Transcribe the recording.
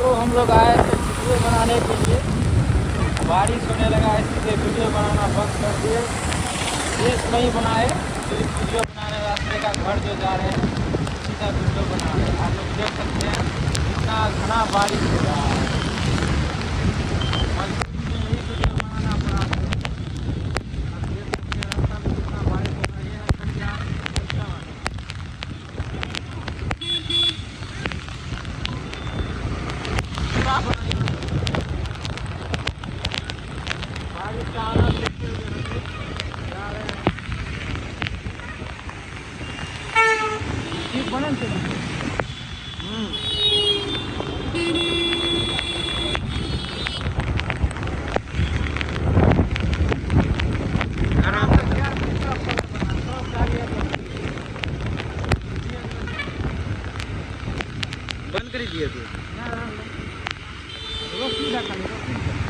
तो हम लोग आए थे वीडियो बनाने के लिए, बारिश होने लगा इसलिए वीडियो बनाना बंद कर दिए। देश में ही बनाए, सिर्फ वीडियो बनाने रास्ते का घर जो जा रहे हैं सीधा वीडियो बना रहे हैं। आप लोग देख सकते हैं कितना घना बारिश हो रहा है, मजबूरी में यही वीडियो बनाना पड़ा। आप देख सकते हैं रास्ता में कितना बारिश हो रहा है। ये है कल्याण रास्ता वाला। पूरा बनाई बारिश का आनंद लेते हुए हम लोग जा रहे हैं। ठीक बनल छै। आराम से बंद कर दिए थे। रोक नहीं रखा, रोक नहीं।